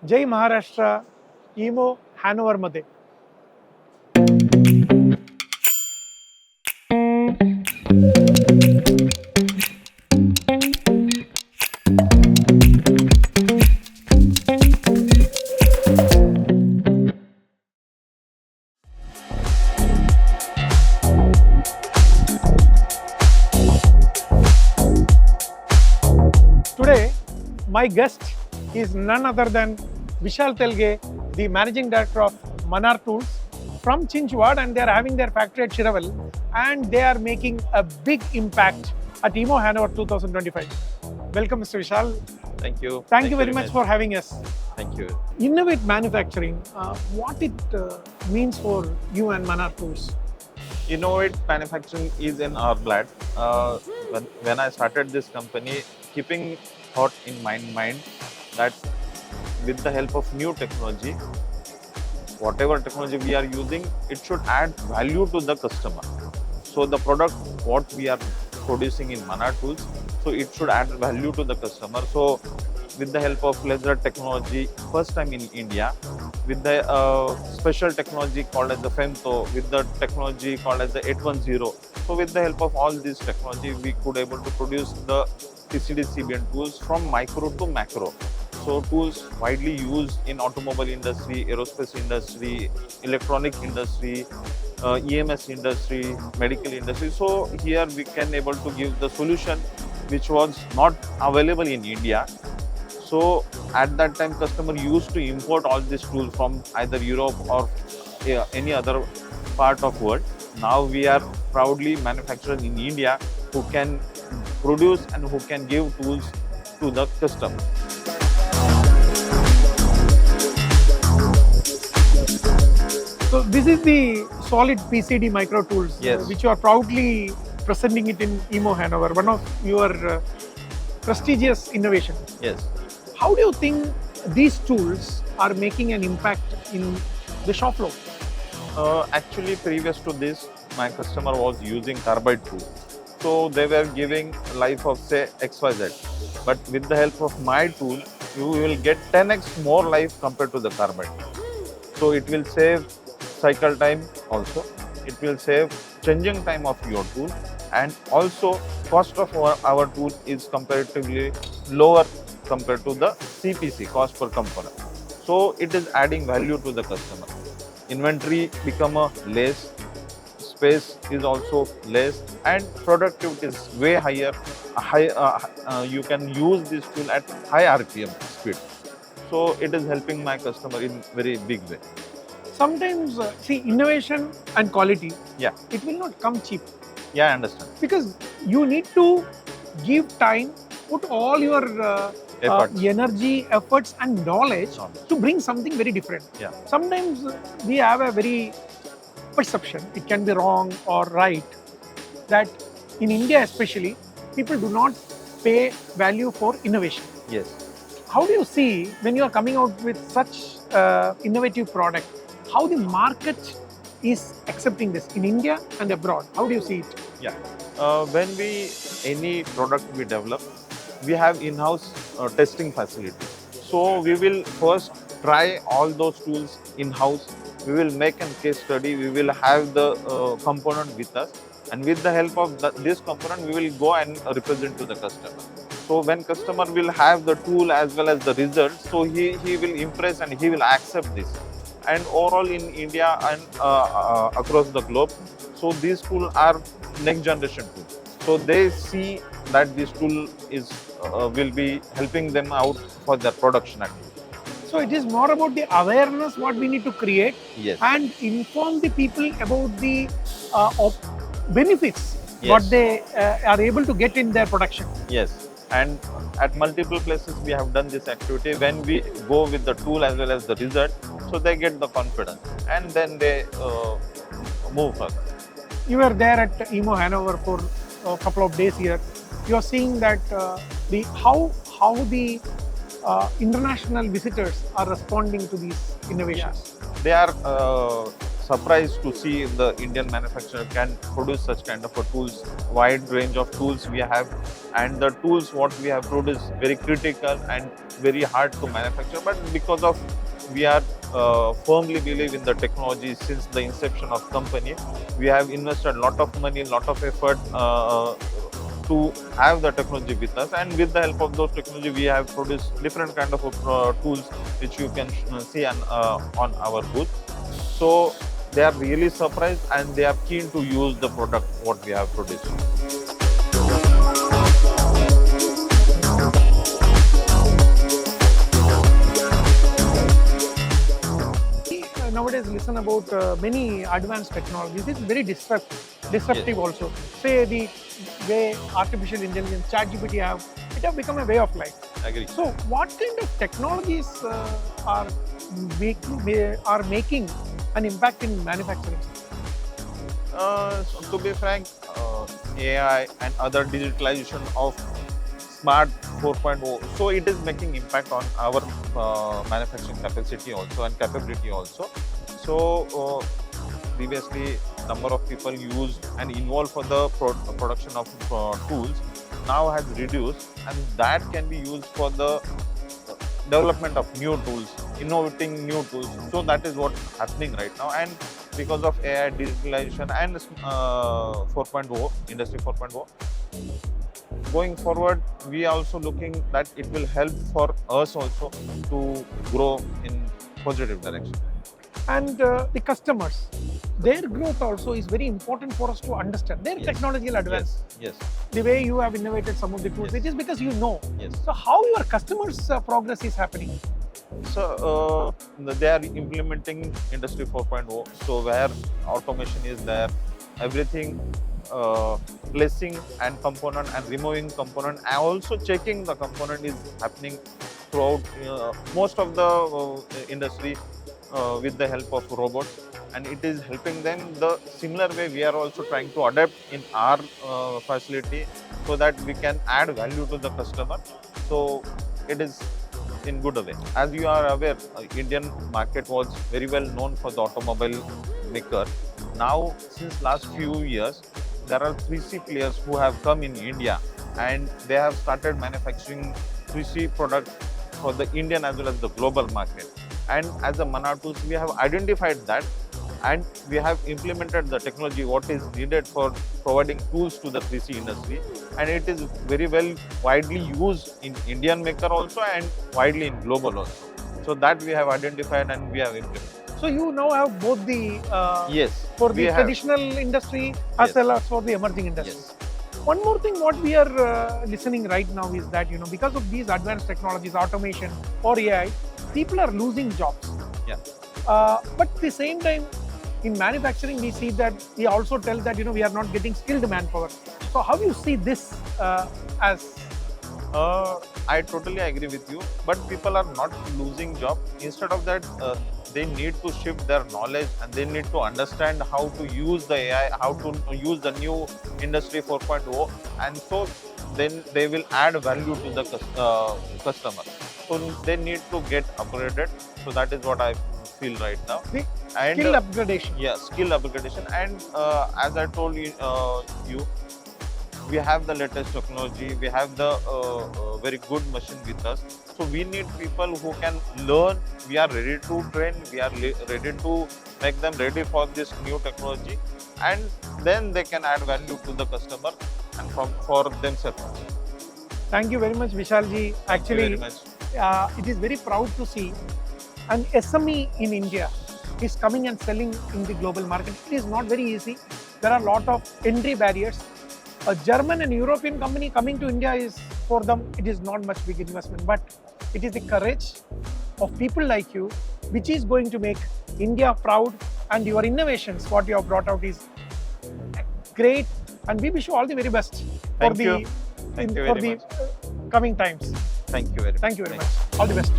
जय Maharashtra EMO Hannover मध्ये Today my guest is none other than Vishal Telge, the Managing Director of Manar Tools from Chinchwad, and they are having their factory at Shirwal, and they are making a big impact at EMO Hannover 2025. Welcome, Mr. Vishal. Thank you. Thank you very much for having us. Thank you. Innovate Manufacturing, what it means for you and Manar Tools? Innovate Manufacturing is in our blood. When I started this company, keeping thought in my mind that with the help of new technology, whatever technology we are using, it should add value to the customer. So the product what we are producing in Manar Tools, so it should add value to the customer. So with the help of laser technology, first time in India, with the special technology called as the femto, with the technology called as the 810. So with the help of all this technology, we could able to produce the PCD CBN tools from micro to macro. So tools widely used in automobile industry, aerospace industry, electronic industry, EMS industry, medical industry. So here we can able to give the solution which was not available in India. So at that time, customer used to import all these tools from either Europe or any other part of world. Now we are proudly manufactured in India who can produce and who can give tools to the customer. So this is the solid PCD micro tools, Yes. which you are proudly presenting it in EMO Hannover, one of your prestigious innovation. Yes. How do you think these tools are making an impact in the shop floor? Actually, previous to this, my customer was using carbide tool. So they were giving life of say XYZ. But with the help of my tool, you will get 10x more life compared to the carbide. So it will save cycle time also. It will save changing time of your tool, and also cost of our tool is comparatively lower compared to the CPC, cost per component. So it is adding value to the customer. Inventory become a less, space is also less, and productivity is way higher. You can use this tool at high RPM speed. So it is helping my customer in very big way. Sometimes, see, innovation and quality, Yeah, it will not come cheap yeah, I understand. because you need to give time, put all your Efforts. energy, efforts, and knowledge Knowledge. to bring something very different. Yeah. Sometimes we have a very perception, it can be wrong or right, that in India especially, people do not pay value for innovation. Yes. How do you see when you are coming out with such innovative product, how the market is accepting this in India and abroad? How do you see it? Yeah. When any product we develop, we have in-house testing facility. So we will first try all those tools in-house. We will make a case study. We will have the component with us, and with the help of this component, we will go and represent to the customer. So when customer will have the tool as well as the result, so he will impress and he will accept this. And overall in India and across the globe, so these tools are next generation tools. So they see that this tool is will be helping them out for their production activity. So it is more about the awareness what we need to create Yes. and inform the people about the benefits Yes. what they are able to get in their production. Yes. And at multiple places we have done this activity. When we go with the tool as well as the result, so they get the confidence and then they move further. You were there at EMO Hannover for a couple of days here. You are seeing that how the international visitors are responding to these innovations. They are surprised to see the Indian manufacturer can produce such kind of a tools, wide range of tools we have, and the tools what we have produced very critical and very hard to manufacture. But because of we are firmly believe in the technology since the inception of company, we have invested a lot of money, lot of effort to have the technology with us, and with the help of those technology we have produced different kind of tools which you can see on our booth. So they are really surprised and they are keen to use the product what we have produced. Nowadays listen about many advanced technologies. It's very disruptive Yes. also. Say the way artificial intelligence, ChatGPT it have become a way of life. Agree. So what kind of technologies are making an impact in manufacturing? So to be frank, AI and other digitalization of smart 4.0, so it is making impact on our manufacturing capacity also and capability also. So previously number of people used and involved for the production of tools now has reduced, and that can be used for the development of new tools, innovating new tools. So that is what's happening right now, and because of AI, digitalization and 4.0, industry 4.0, going forward we are also looking that it will help for us also to grow in positive direction. And the customers, their growth also is very important for us to understand their Yes. technological advance. Yes. The way you have innovated some of the tools, Yes. it is because you know. Yes. So how your customers' progress is happening? So they are implementing industry 4.0. So where automation is there, everything, placing and component and removing component, and also checking the component is happening throughout most of the industry with the help of robots, and it is helping them the similar way we are also trying to adapt in our facility so that we can add value to the customer. So it is in good way. As you are aware, Indian market was very well known for the automobile maker. Now, since last few years, there are 3C players who have come in India, and they have started manufacturing 3C products for the Indian as well as the global market. And as a Manar Tools, we have identified that, and we have implemented the technology what is needed for providing tools to the 3C industry, and it is very well widely used in Indian maker also and widely in global also. So that we have identified and we have implemented. So you now have both the Yes. for we the have. traditional industry as Yes. well as for the emerging industry. Yes. One more thing, what we are listening right now is that because of these advanced technologies, automation or AI, people are losing jobs. Yeah. But at the same time, in manufacturing, we see that we also tell that we are not getting skilled manpower. So how do you see this as? I totally agree with you, but people are not losing job. Instead of that, they need to shift their knowledge and they need to understand how to use the AI, how to use the new industry 4.0, and so then they will add value to the customer. So they need to get upgraded. So that is what I feel right now. The And skill upgradation. yeah, skill upgradation. And as I told you, we have the latest technology, we have the very good machine with us. So we need people who can learn. We are ready to train, we are ready to make them ready for this new technology, and then they can add value to the customer and for themselves. Thank you very much, Vishalji. Actually, Thank you very much. it is very proud to see an SME in India is coming and selling in the global market. It is not very easy. There are a lot of entry barriers. A German and European company coming to India is, for them, it is not much big investment, but it is the courage of people like you which is going to make India proud, and your innovations, what you have brought out is great, and we wish you all the very best for Thank you. Thank you very much. coming times. Thank you very much. Thank you very much. All the best.